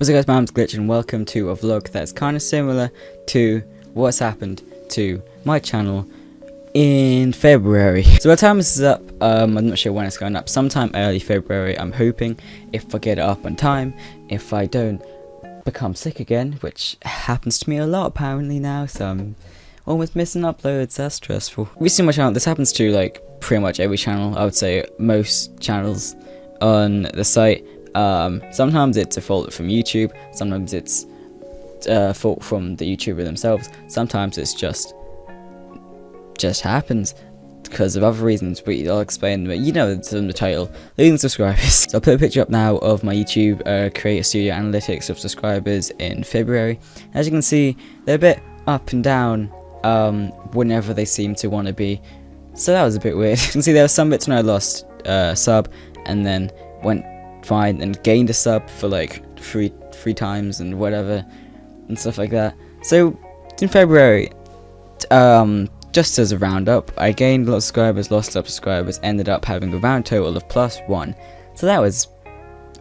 What's up guys, my name's Glitch and welcome to a vlog that's kind of similar to what's happened to my channel in February. So by the time this is up, I'm not sure when it's going up, sometime early February I'm hoping, if I get it up on time, if I don't become sick again, which happens to me a lot apparently now, so I'm almost missing uploads. That's stressful. Recently my channel, this happens to like pretty much every channel, I would say most channels on the site. Sometimes it's a fault from YouTube, sometimes it's a fault from the YouTuber themselves, sometimes it's just happens because of other reasons, but I'll explain. But you know, it's in the title, losing subscribers. So I'll put a picture up now of my YouTube Creator Studio analytics of subscribers in February. As you can see, they're a bit up and down whenever they seem to want to be, so that was a bit weird. You can see there were some bits when I lost sub and then went fine and gained a sub for like three times and whatever and stuff like that. So in February, just as a roundup, I gained a lot of subscribers, lost subscribers, ended up having a round total of +1. So that was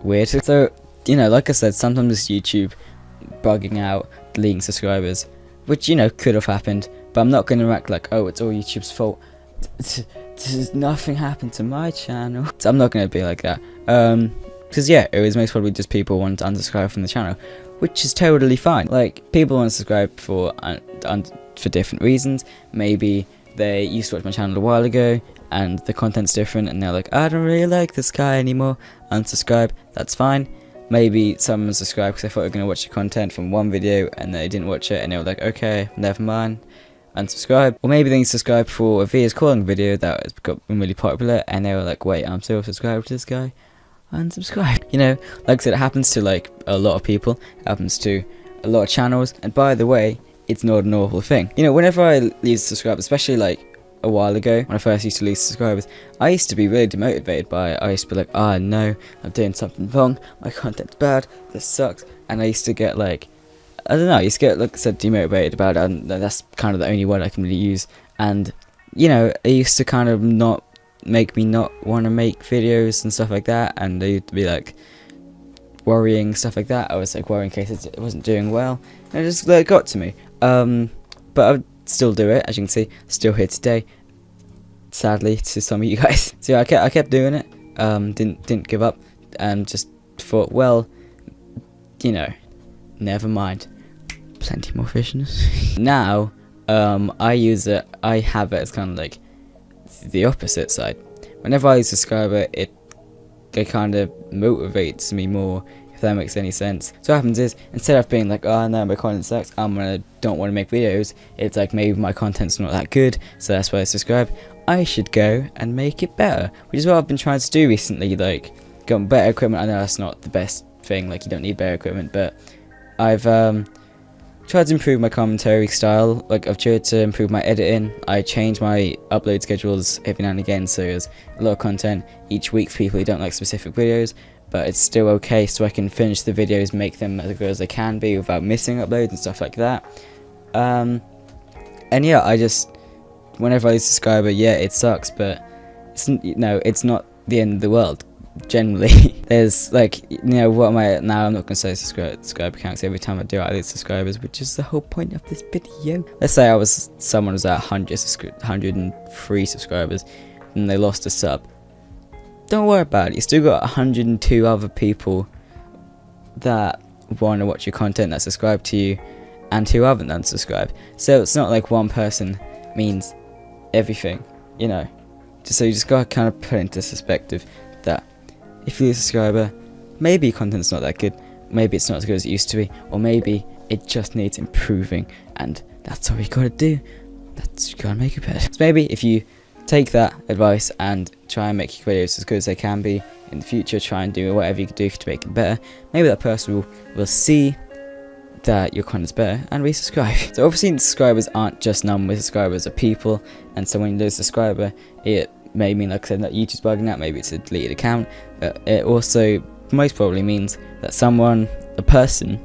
weird. So, you know, like I said, sometimes it's YouTube bugging out, deleting subscribers, which, you know, could have happened, but I'm not going to act like, oh, it's all YouTube's fault. Nothing happened to my channel. So I'm not going to be like that. Because yeah, it was most probably just people wanting to unsubscribe from the channel, which is totally fine. Like, people want to subscribe for different reasons. Maybe they used to watch my channel a while ago and the content's different and they're like, I don't really like this guy anymore, unsubscribe. That's fine. Maybe someone subscribed because they thought they were going to watch the content from one video and they didn't watch it and they were like, okay, never mind, unsubscribe. Or maybe they subscribed for a VS calling video that has got really popular and they were like, wait, I'm still subscribed to this guy, unsubscribe. You know, like I said, it happens to like a lot of people, it happens to a lot of channels, and by the way, it's not an awful thing. You know, whenever I lose subscribers, especially like a while ago when I first used to lose subscribers, I used to be really demotivated by it. I used to be like, oh no, I'm doing something wrong, my content's bad, this sucks, and I used to get like, I don't know, I used to get, like I said, demotivated about it, and that's kind of the only word I can really use. And you know, it used to kind of not make me not want to make videos and stuff like that, and they used to be like worrying, stuff like that. I was like worrying in case it wasn't doing well, and it just got to me. But I would still do it, as you can see, still here today, sadly to some of you guys. So yeah, I kept doing it, didn't give up, and just thought, well, you know, never mind, plenty more fishness. Now, I have it as kind of like the opposite side. Whenever I lose a subscriber, it kind of motivates me more, if that makes any sense. So what happens is, instead of being like, oh no, my content sucks, don't want to make videos, it's like, maybe my content's not that good, so that's why I subscribe, I should go and make it better, which is what I've been trying to do recently. Like, got better equipment. I know that's not the best thing, like you don't need better equipment, but I've tried to improve my commentary style. Like, I've tried to improve my editing. I change my upload schedules every now and again, so there's a lot of content each week for people who don't like specific videos, but it's still okay, so I can finish the videos, make them as good as they can be without missing uploads and stuff like that. And yeah, I just, whenever I lose a subscriber, yeah, it sucks, but it's not the end of the world. Generally, there's like, you know, what am I now? I'm not gonna say subscriber counts every time I do it, I lose subscribers, which is the whole point of this video. Let's say someone was at 103 subscribers and they lost a sub. Don't worry about it, you still got 102 other people that want to watch your content, that subscribe to you, and who haven't unsubscribed. So it's not like one person means everything, you know. So you just gotta kind of put it into perspective that if you lose a subscriber, maybe your content's not that good, maybe it's not as good as it used to be, or maybe it just needs improving, and that's all you gotta do. You gotta make it better. So maybe if you take that advice and try and make your videos as good as they can be in the future, try and do whatever you can do to make it better, maybe that person will see that your content's better and resubscribe. So obviously subscribers aren't just numbers, subscribers are people, and so when you lose a subscriber, it may mean, like I said, that YouTube's bugging out, maybe it's a deleted account, but it also most probably means that a person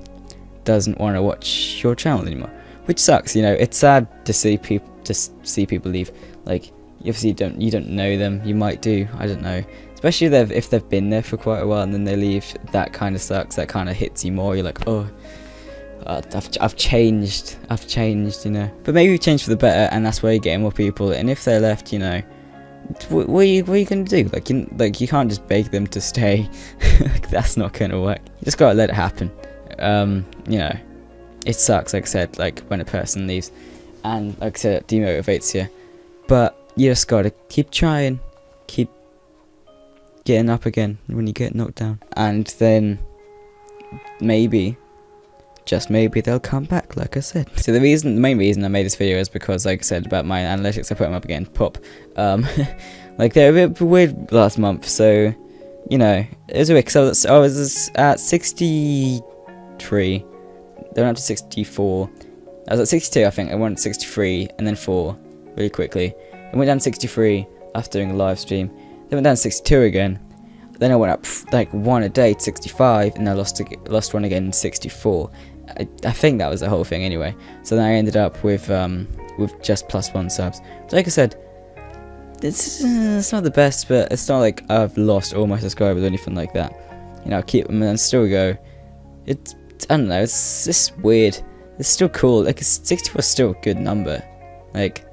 doesn't want to watch your channel anymore, which sucks. You know, it's sad to see people leave. Like, obviously you don't know them, you might do, I don't know, it's especially if they've been there for quite a while and then they leave. That kind of sucks. That kind of hits you more. You're like, oh, I've changed, you know. But maybe you've changed for the better, and that's why you're getting more people. And if they're left, you know, what are you gonna do? Like you can't just beg them to stay. Like, that's not gonna work. You just gotta let it happen. You know, it sucks. Like I said, like when a person leaves, and like I said, it demotivates you. But you just gotta keep trying, keep getting up again when you get knocked down, and then maybe, just maybe, they'll come back, like I said. So the main reason I made this video is because, like I said, about my analytics, I put them up again, pop. Like, they're a bit weird last month, so, you know, it was weird, because I was at 63, then went up to 64, I was at 62, I think, I went to 63, and then 4, really quickly. I went down to 63 after doing a live stream, then went down to 62 again, then I went up, like, one a day to 65, and I lost one again to 64. I think that was the whole thing anyway. So then I ended up with just +1 subs. So like I said, it's not the best, but it's not like I've lost all my subscribers or anything like that. You know, I keep them and still go. I don't know, it's just weird. It's still cool. Like, 64 is still a good number. Like,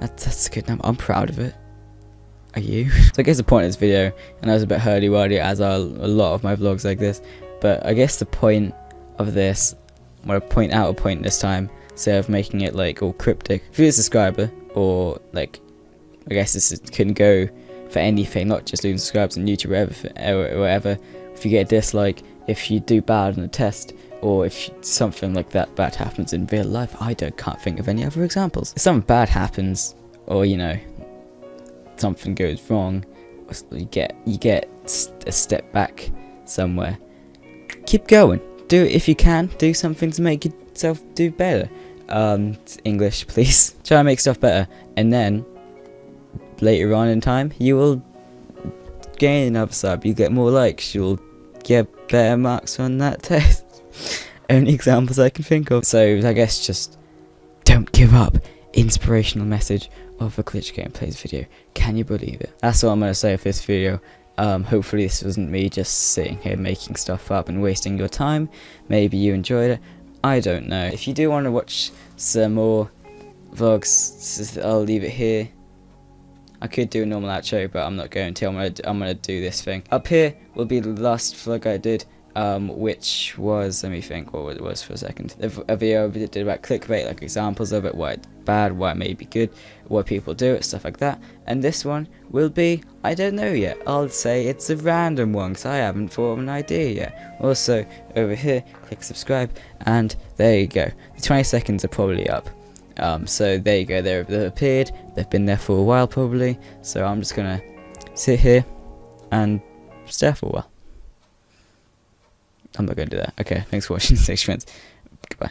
that's a good number. I'm proud of it. Are you? So I guess the point of this video, and I was a bit hurdy-wordy as are a lot of my vlogs like this, but I guess the point of this, I'm going to point out a point this time, instead of making it like all cryptic. If you're a subscriber, or like, I guess this can go for anything, not just losing subscribers on YouTube or whatever. If you get a dislike, if you do bad on a test, or if something like that bad happens in real life, can't think of any other examples. If something bad happens, or you know, something goes wrong, you get a step back somewhere, keep going. Do it if you can. Do something to make yourself do better. English, please. Try and make stuff better, and then later on in time, you will gain another sub. You get more likes. You'll get better marks on that test. Only examples I can think of. So I guess just don't give up. Inspirational message of a Glitch Gameplays video. Can you believe it? That's all I'm gonna say for this video. Hopefully this wasn't me just sitting here making stuff up and wasting your time. Maybe you enjoyed it. I don't know. If you do want to watch some more vlogs, I'll leave it here. I could do a normal outro, but I'm not going to. I'm gonna do this thing. Up here will be the last vlog I did, which was, let me think what it was for a second. A video I did about clickbait, like examples of it, why it's bad, why it may be good, why people do it, stuff like that. And this one will be, I don't know yet. I'll say it's a random one, because I haven't thought of an idea yet. Also, over here, click subscribe, and there you go. The 20 seconds are probably up. So there you go, they've appeared, they've been there for a while probably, so I'm just gonna sit here and stare for a while. I'm not gonna do that. Okay, thanks for watching. Thanks, friends. Goodbye.